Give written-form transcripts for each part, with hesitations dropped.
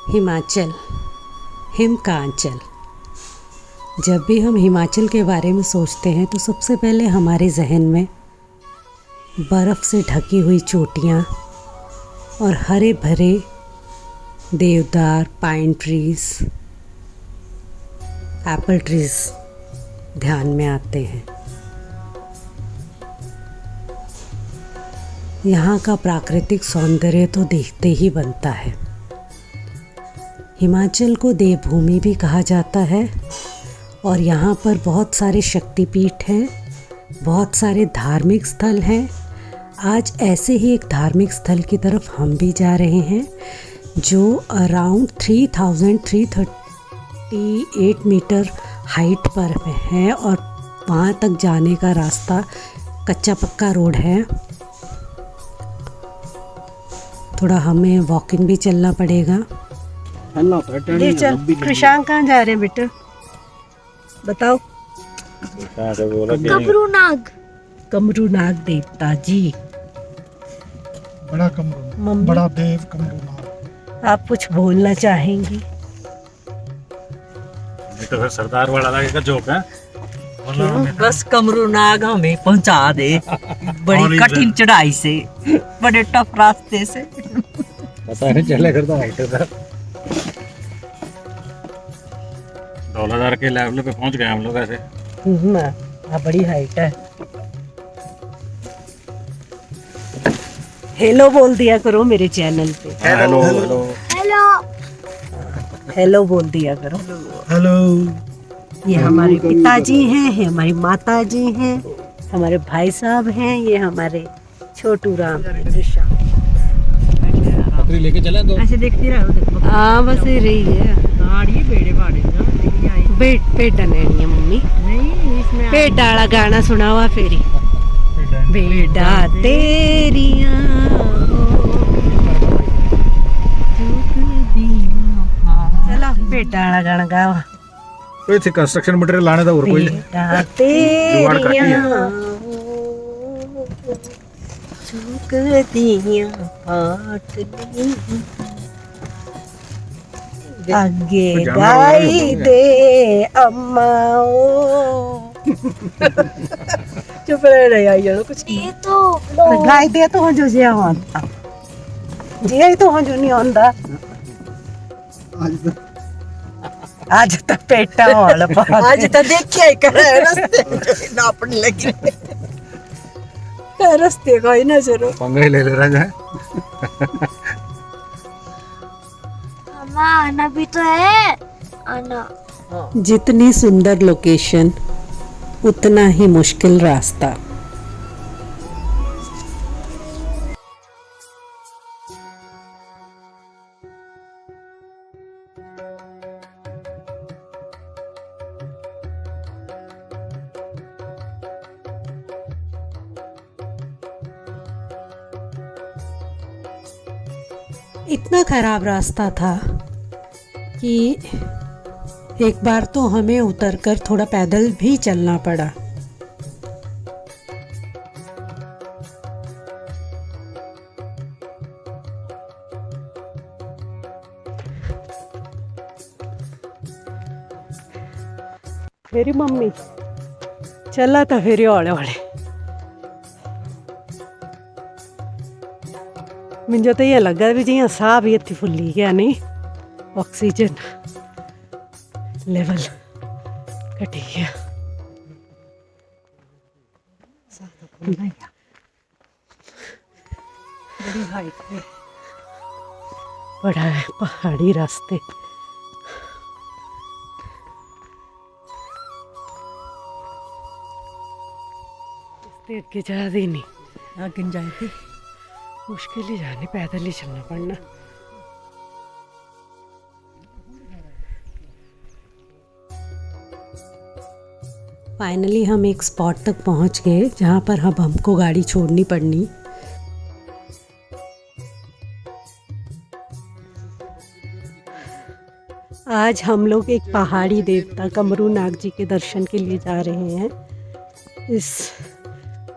Himachal, him का आंचल। जब भी हम हिमाचल के बारे में सोचते हैं तो सबसे पहले हमारे जहन में बर्फ़ से ढकी हुई चोटियाँ और हरे भरे देवदार, पाइन ट्रीज़, एप्पल ट्रीज़ ध्यान में आते हैं। यहाँ का प्राकृतिक सौंदर्य तो देखते ही बनता है। हिमाचल को देवभूमि भी कहा जाता है और यहाँ पर बहुत सारे शक्तिपीठ हैं, बहुत सारे धार्मिक स्थल हैं। आज ऐसे ही एक धार्मिक स्थल की तरफ हम भी जा रहे हैं जो अराउंड 3338 मीटर हाइट पर है और वहाँ तक जाने का रास्ता कच्चा पक्का रोड है। थोड़ा हमें वॉकिंग भी चलना पड़ेगा। ले चल। कृषांक कहाँ जा रहे हैं बेटा, बताओ। कमरूनाग देवता जी, बड़ा कमरू, बड़ा देव कमरूनाग। आप कुछ बोलना चाहेंगी? ये तो फिर सरदार वाला लगेगा जोक है। बस कमरूनाग हमें पहुंचा दे बड़ी कठिन चढ़ाई से, बड़े टफ रास्ते से। पता नहीं चले करता हाइट है। $1000 के लेवल पे पहुंच गए हम लोग ऐसे। बड़ी हाइट है। हेलो बोल दिया करो मेरे चैनल पे। हेलो हेलो हेलो बोल दिया करो। हेलो। ये हमारे पिताजी हैं, ये हमारी माताजी हैं, हमारे भाई साहब हैं, ये हमारे छोटू राम। बकरी लेके चले तो ऐसे देखती रहो, देखो। हाँ बस ये रही है। गाड़ी बेड़े बाड़े पेटा लेनी है मम्मी। नहीं, इसमें पेटा वाला गाना सुना हुआ फेरी। बेटा तेरिया चलो बेटा वाला गाना गाओ। कोई थी कंस्ट्रक्शन मटेरियल लाने था और कोई बेटा तेरिया चूक दिया पाट आगे गाई दे अम्मा ओ। चुप रह यार, कुछ ये तो गाई दे तो जो जिया होता जिया ही तो जो नहीं होता। आज तो पेटा वाला आज तो देखिए करे रास्ते नापने लगी रास्ते का ही ना जरूर पंगा ले ले रहा है। आना भी तो है आना। जितनी सुंदर लोकेशन उतना ही मुश्किल रास्ता। इतना खराब रास्ता था कि एक बार तो हमें उतरकर थोड़ा पैदल भी चलना पड़ा। मेरी मम्मी चला था फेरी हौले हौले। मुझे तो ये लगा भी जियां साह भी इतनी फुल्ली गया नहीं, ऑक्सीजन लेवल घटी गया। बड़ी हाइट पे बड़ा है पहाड़ी रास्ते। इससे आगे जा दी नहीं, आगे जाए थे मुश्किल ही जाने, पैदल ही चलना पड़ना। फाइनली हम एक स्पॉट तक पहुंच गए जहां पर अब हमको गाड़ी छोड़नी पड़नी। आज हम लोग एक पहाड़ी देवता कमरूनाग जी के दर्शन के लिए जा रहे हैं। इस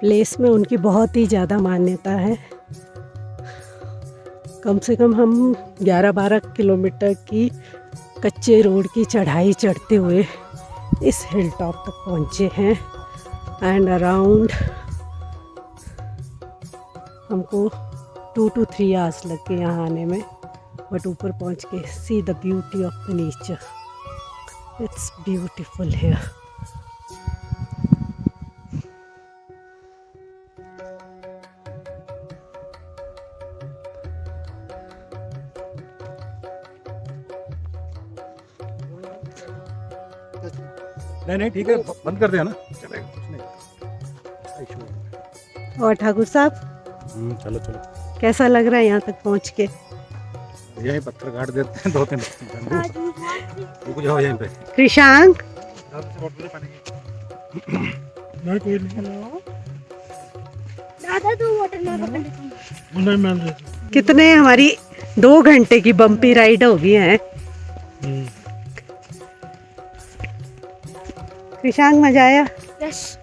प्लेस में उनकी बहुत ही ज़्यादा मान्यता है। कम से कम हम 11-12 किलोमीटर की कच्चे रोड की चढ़ाई चढ़ते हुए इस हिल टॉप तक पहुँचे हैं। एंड अराउंड हमको 2 to 3 आवर्स लग गए यहाँ आने में, बट ऊपर पहुँच के see the beauty of the nature, it's beautiful here. नहीं ठीक है, बंद कर दिया ना, चलेगा कुछ नहीं। और ठाकुर साहब चलो चलो, कैसा लग रहा है यहाँ तक पहुँच के? यहीं पत्थर काट देते हैं 2-3 रुक जाओ यहीं पे। कृषांक नहीं कोई नहीं, दादा तू वाटर ना पकड़ लेती। नहीं मान रहे। कितने हमारी 2 घंटे की बम्पी राइड हो गई है। कृषांक मजा आया? यस।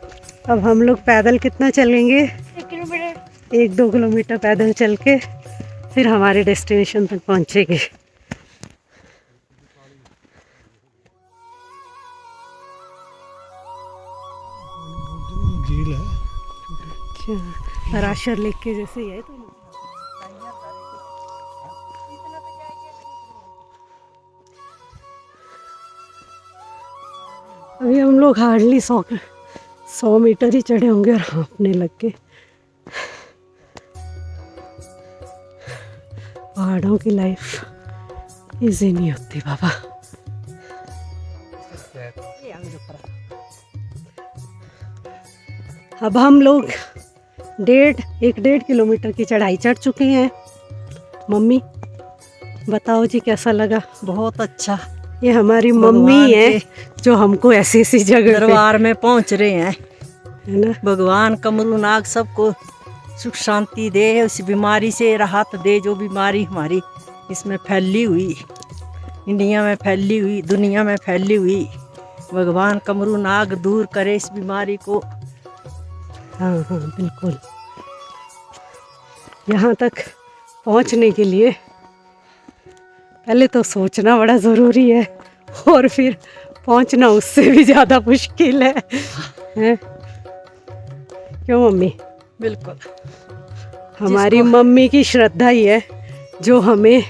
अब हम लोग पैदल कितना चलेंगे? 1 किलोमीटर। 1-2 किलोमीटर पैदल चल के फिर हमारे डेस्टिनेशन तक पहुँचेंगे। झील है अच्छा, राशर लेक के जैसे ही है तो। अभी हम लोग हार्डली 100 मीटर ही चढ़े होंगे और हाँफने लग गए। पहाड़ों की लाइफ इजी नहीं होती बाबा। अब हम लोग 1.5 किलोमीटर की चढ़ाई चढ़ चुके हैं। मम्मी बताओ जी कैसा लगा? बहुत अच्छा। ये हमारी मम्मी है जो हमको ऐसी ऐसी जगह दरबार में पहुंच रहे हैं। है ना? भगवान कमरू नाग सबको सुख शांति दे, उस बीमारी से राहत दे जो बीमारी हमारी इसमें फैली हुई, इंडिया में फैली हुई, दुनिया में फैली हुई, भगवान कमरू नाग दूर करे इस बीमारी को। हाँ हाँ बिल्कुल। यहाँ तक पहुँचने के लिए पहले तो सोचना बड़ा ज़रूरी है और फिर पहुँचना उससे भी ज़्यादा मुश्किल है, हैं? क्यों मम्मी? बिल्कुल। हमारी मम्मी की श्रद्धा ही है जो हमें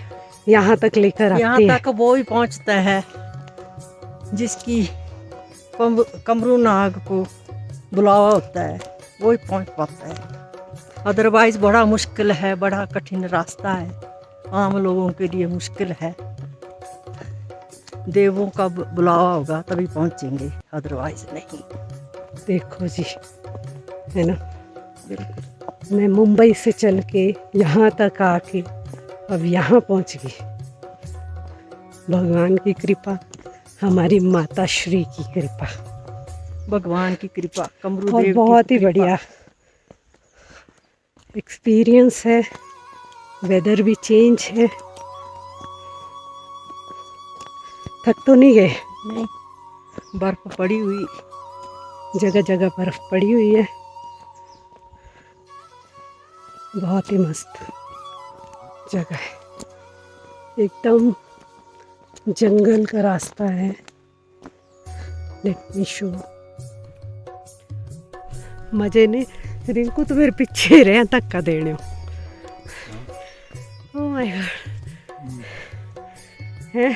यहाँ तक लेकर यहाँ आती है। तक वो ही पहुँचता है जिसकी कमरू नाग को बुलावा होता है, वो ही पहुँच पाता है। अदरवाइज बड़ा मुश्किल है, बड़ा कठिन रास्ता है, आम लोगों के लिए मुश्किल है। देवों का बुलावा होगा तभी पहुँचेंगे, अदरवाइज नहीं। देखो जी, है ना? मैं मुंबई से चल के यहाँ तक आके अब यहाँ पहुँच गई। भगवान की कृपा, हमारी माता श्री की कृपा, भगवान की कृपा, कमरू और देव बहुत की ही कृपा। बढ़िया एक्सपीरियंस है। वेदर भी चेंज है। थक तो नहीं गए? नहीं, बर्फ पड़ी हुई, जगह जगह बर्फ पड़ी हुई है। बहुत ही मस्त जगह है, एकदम जंगल का रास्ता है। Let me show. मजे ने रिंकू तो मेरे पीछे रहे धक्का देने। ओह माय गॉड, है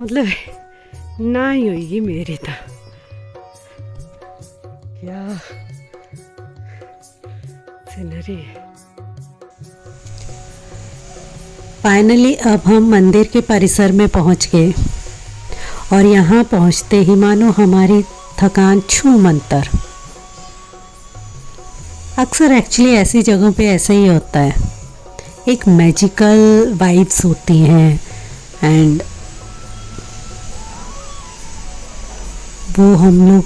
मतलब ना ही होगी मेरी तो। क्या सीनरी है। फाइनली अब हम मंदिर के परिसर में पहुंच गए और यहाँ पहुँचते ही मानो हमारी थकान छू मंतर। अक्सर एक्चुअली ऐसी जगहों पे ऐसा ही होता है, एक मैजिकल वाइब्स होती हैं एंड वो हम लोग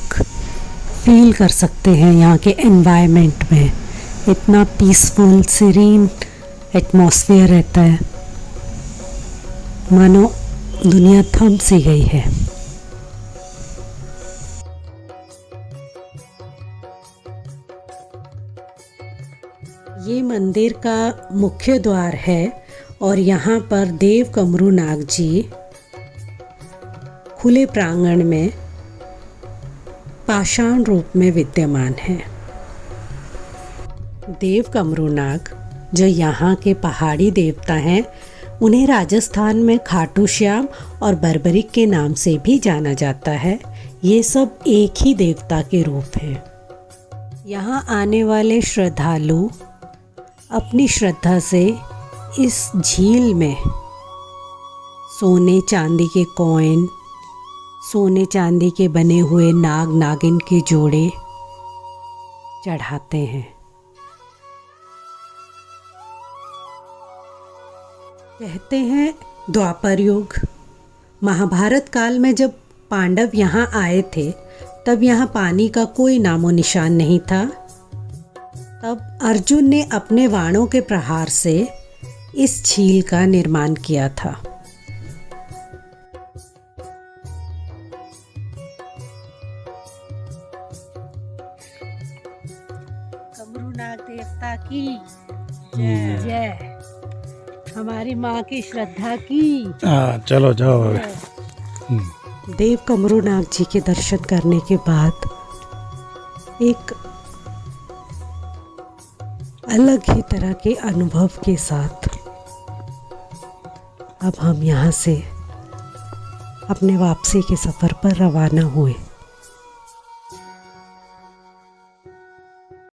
फील कर सकते हैं यहाँ के एनवायरनमेंट में। इतना पीसफुल सीरीन एटमॉस्फेयर रहता है, मानो दुनिया थम सी गई है। ये मंदिर का मुख्य द्वार है और यहाँ पर देव कमरू नाग जी खुले प्रांगण में पाषाण रूप में विद्यमान हैं। देव कमरू नाग जो यहाँ के पहाड़ी देवता हैं, उन्हें राजस्थान में खाटू श्याम और बर्बरिक के नाम से भी जाना जाता है। ये सब एक ही देवता के रूप हैं। यहाँ आने वाले श्रद्धालु अपनी श्रद्धा से इस झील में सोने चांदी के कॉइन, सोने चांदी के बने हुए नाग नागिन के जोड़े चढ़ाते हैं। कहते हैं द्वापर युग महाभारत काल में जब पांडव यहाँ आए थे, तब यहाँ पानी का कोई नामो निशान नहीं था। तब अर्जुन ने अपने बाणों के प्रहार से इस झील का निर्माण किया था। कमरू नाग देवता की जय, हमारी माँ की श्रद्धा की। चलो जाओ। देव कमरू नाग जी के दर्शन करने के बाद एक अलग ही तरह के अनुभव के साथ अब हम यहाँ से अपने वापसी के सफ़र पर रवाना हुए।